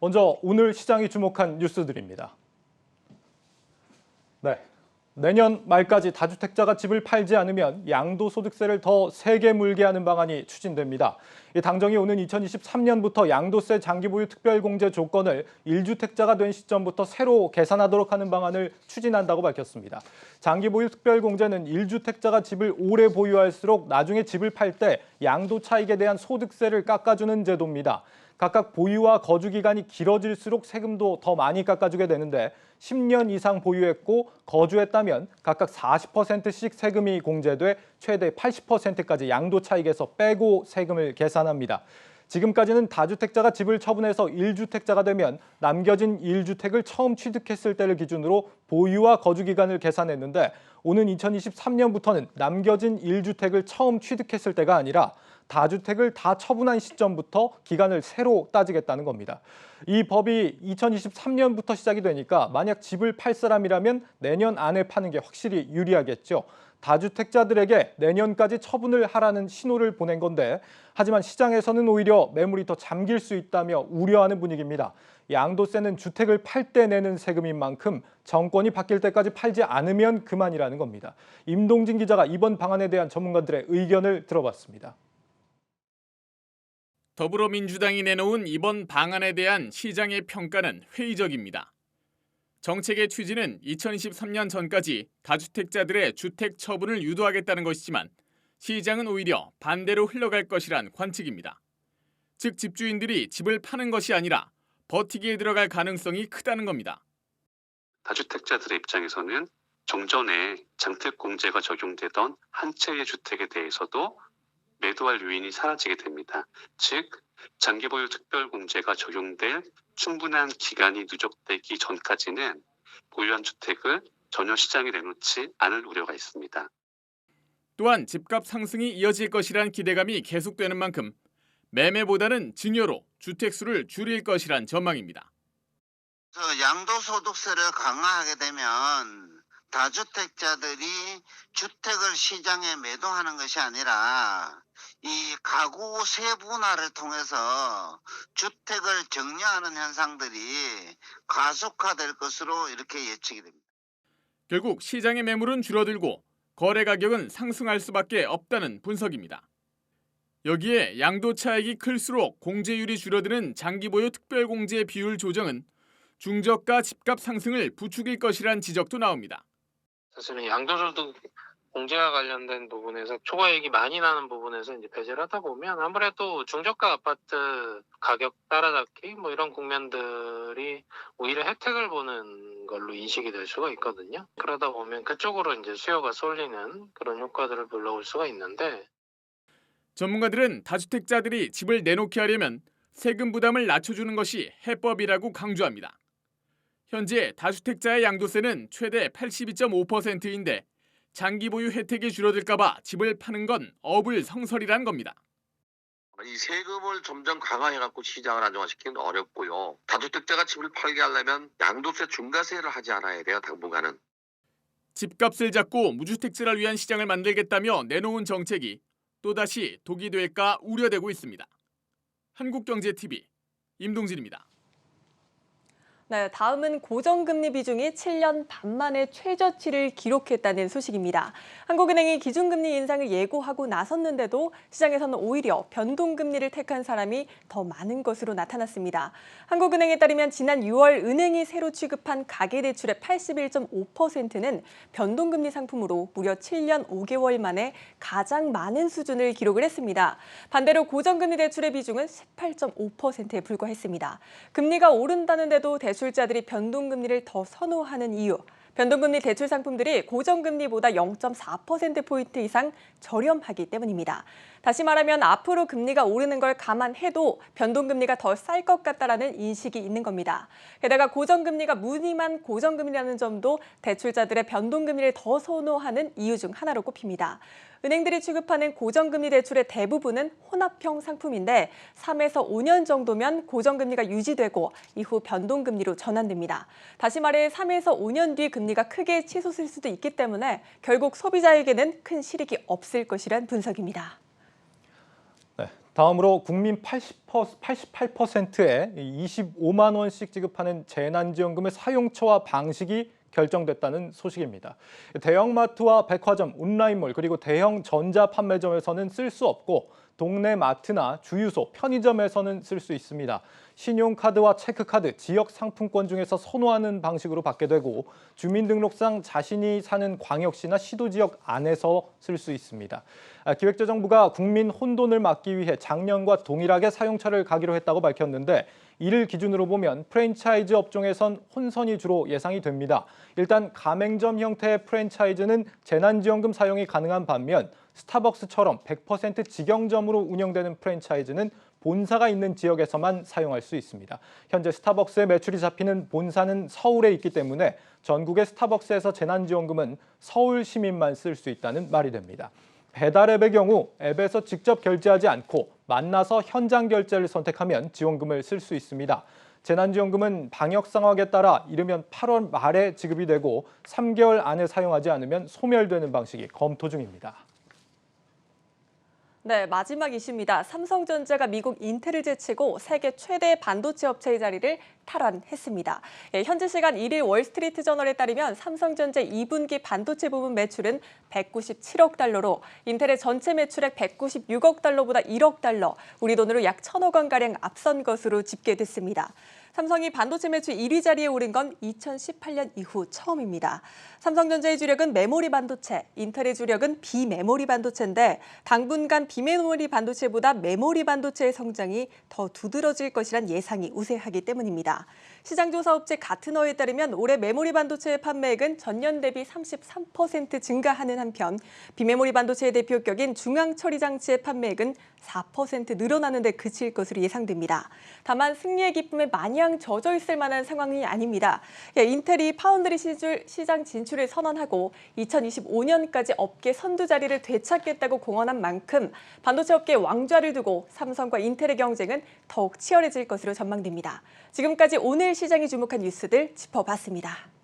먼저 오늘 시장이 주목한 뉴스들입니다. 네, 내년 말까지 다주택자가 집을 팔지 않으면 양도소득세를 더 세게 물게 하는 방안이 추진됩니다. 당정이 오는 2023년부터 양도세 장기보유 특별공제 조건을 1주택자가 된 시점부터 새로 계산하도록 하는 방안을 추진한다고 밝혔습니다. 장기보유 특별공제는 1주택자가 집을 오래 보유할수록 나중에 집을 팔 때 양도 차익에 대한 소득세를 깎아주는 제도입니다. 각각 보유와 거주 기간이 길어질수록 세금도 더 많이 깎아주게 되는데 10년 이상 보유했고 거주했다면 각각 40%씩 세금이 공제돼 최대 80%까지 양도 차익에서 빼고 세금을 계산합니다. 지금까지는 다주택자가 집을 처분해서 1주택자가 되면 남겨진 1주택을 처음 취득했을 때를 기준으로 보유와 거주 기간을 계산했는데 오는 2023년부터는 남겨진 1주택을 처음 취득했을 때가 아니라 다주택을 다 처분한 시점부터 기간을 새로 따지겠다는 겁니다. 이 법이 2023년부터 시작이 되니까 만약 집을 팔 사람이라면 내년 안에 파는 게 확실히 유리하겠죠. 다주택자들에게 내년까지 처분을 하라는 신호를 보낸 건데 하지만 시장에서는 오히려 매물이 더 잠길 수 있다며 우려하는 분위기입니다. 양도세는 주택을 팔 때 내는 세금인 만큼 정권이 바뀔 때까지 팔지 않으면 그만이라는 겁니다. 임동진 기자가 이번 방안에 대한 전문가들의 의견을 들어봤습니다. 더불어민주당이 내놓은 이번 방안에 대한 시장의 평가는 회의적입니다. 정책의 취지는 2023년 전까지 다주택자들의 주택 처분을 유도하겠다는 것이지만 시장은 오히려 반대로 흘러갈 것이란 관측입니다. 즉 집주인들이 집을 파는 것이 아니라 버티기에 들어갈 가능성이 크다는 겁니다. 다주택자들의 입장에서는 종전에 장특공제가 적용되던 한 채의 주택에 대해서도 매도할 요인이 사라지게 됩니다. 즉 장기보유 특별공제가 적용될 충분한 기간이 누적되기 전까지는 보유한 주택을 전혀 시장에 내놓지 않을 우려가 있습니다. 또한 집값 상승이 이어질 것이란 기대감이 계속되는 만큼 매매보다는 증여로 주택 수를 줄일 것이란 전망입니다. 양도소득세를 강화하게 되면 다주택자들이 주택을 시장에 매도하는 것이 아니라 이 가구 세분화를 통해서 주택을 정리하는 현상들이 가속화될 것으로 이렇게 예측이 됩니다. 결국 시장의 매물은 줄어들고 거래 가격은 상승할 수밖에 없다는 분석입니다. 여기에 양도 차익이 클수록 공제율이 줄어드는 장기보유 특별공제 비율 조정은 중저가 집값 상승을 부추길 것이란 지적도 나옵니다. 사실은 양도소득 공제와 관련된 부분에서 초과이익이 많이 나는 부분에서 이제 배제를 하다 보면 아무래도 중저가 아파트 가격 따라잡기 이런 국면들이 오히려 혜택을 보는 걸로 인식이 될 수가 있거든요. 그러다 보면 그쪽으로 이제 수요가 쏠리는 그런 효과들을 불러올 수가 있는데 전문가들은 다주택자들이 집을 내놓게 하려면 세금 부담을 낮춰주는 것이 해법이라고 강조합니다. 현재 다주택자의 양도세는 최대 82.5%인데 장기 보유 혜택이 줄어들까 봐 집을 파는 건 어불성설이란 겁니다. 이 세금을 점점 강화해갖고 시장을 안정화시키는 건 어렵고요. 다주택자가 집을 팔게 하려면 양도세 중과세를 하지 않아야 돼요, 당분간은. 집값을 잡고 무주택자를 위한 시장을 만들겠다며 내놓은 정책이 또다시 독이 될까 우려되고 있습니다. 한국경제TV 임동진입니다. 네, 다음은 고정금리 비중이 7년 반 만에 최저치를 기록했다는 소식입니다. 한국은행이 기준금리 인상을 예고하고 나섰는데도 시장에서는 오히려 변동금리를 택한 사람이 더 많은 것으로 나타났습니다. 한국은행에 따르면 지난 6월 은행이 새로 취급한 가계대출의 81.5%는 변동금리 상품으로 무려 7년 5개월 만에 가장 많은 수준을 기록을 했습니다. 반대로 고정금리 대출의 비중은 18.5%에 불과했습니다. 금리가 오른다는데도 대출자들이 변동금리를 더 선호하는 이유, 변동금리 대출 상품들이 고정금리보다 0.4%포인트 이상 저렴하기 때문입니다. 다시 말하면 앞으로 금리가 오르는 걸 감안해도 변동금리가 더 쌀 것 같다라는 인식이 있는 겁니다. 게다가 고정금리가 무늬만 고정금리라는 점도 대출자들의 변동금리를 더 선호하는 이유 중 하나로 꼽힙니다. 은행들이 취급하는 고정금리 대출의 대부분은 혼합형 상품인데 3에서 5년 정도면 고정금리가 유지되고 이후 변동금리로 전환됩니다. 다시 말해 3에서 5년 뒤 금리가 크게 치솟을 수도 있기 때문에 결국 소비자에게는 큰 실익이 없을 것이란 분석입니다. 네, 다음으로 국민 88%에 25만 원씩 지급하는 재난지원금의 사용처와 방식이 결정됐다는 소식입니다. 대형마트와 백화점, 온라인몰 그리고 대형 전자판매점에서는 쓸 수 없고 동네 마트나 주유소, 편의점에서는 쓸 수 있습니다. 신용카드와 체크카드, 지역 상품권 중에서 선호하는 방식으로 받게 되고 주민등록상 자신이 사는 광역시나 시도지역 안에서 쓸 수 있습니다. 기획재정부가 국민 혼돈을 막기 위해 작년과 동일하게 사용처를 가기로 했다고 밝혔는데 이를 기준으로 보면 프랜차이즈 업종에선 혼선이 주로 예상이 됩니다. 일단 가맹점 형태의 프랜차이즈는 재난지원금 사용이 가능한 반면 스타벅스처럼 100% 직영점으로 운영되는 프랜차이즈는 본사가 있는 지역에서만 사용할 수 있습니다. 현재 스타벅스의 매출이 잡히는 본사는 서울에 있기 때문에 전국의 스타벅스에서 재난지원금은 서울 시민만 쓸 수 있다는 말이 됩니다. 배달앱의 경우 앱에서 직접 결제하지 않고 만나서 현장 결제를 선택하면 지원금을 쓸 수 있습니다. 재난지원금은 방역 상황에 따라 이르면 8월 말에 지급이 되고 3개월 안에 사용하지 않으면 소멸되는 방식이 검토 중입니다. 네, 마지막 이슈입니다. 삼성전자가 미국 인텔을 제치고 세계 최대 반도체 업체의 자리를 탈환했습니다. 현지 시간 1일 월스트리트 저널에 따르면 삼성전자 2분기 반도체 부분 매출은 197억 달러로 인텔의 전체 매출액 196억 달러보다 1억 달러, 우리 돈으로 약 1,000억 원가량 앞선 것으로 집계됐습니다. 삼성이 반도체 매출 1위 자리에 오른 건 2018년 이후 처음입니다. 삼성전자의 주력은 메모리 반도체, 인텔의 주력은 비메모리 반도체인데 당분간 비메모리 반도체보다 메모리 반도체의 성장이 더 두드러질 것이란 예상이 우세하기 때문입니다. 시장조사 업체 가트너에 따르면 올해 메모리 반도체의 판매액은 전년 대비 33% 증가하는 한편 비메모리 반도체의 대표격인 중앙처리 장치의 판매액은 4% 늘어나는 데 그칠 것으로 예상됩니다. 다만 승리의 기쁨에 마냥 젖어 있을 만한 상황이 아닙니다. 인텔이 파운드리 시장 진출을 선언하고 2025년까지 업계 선두 자리를 되찾겠다고 공언한 만큼 반도체 업계의 왕좌를 두고 삼성과 인텔의 경쟁은 더욱 치열해질 것으로 전망됩니다. 지금까지 오늘 시장이 주목한 뉴스들 짚어봤습니다.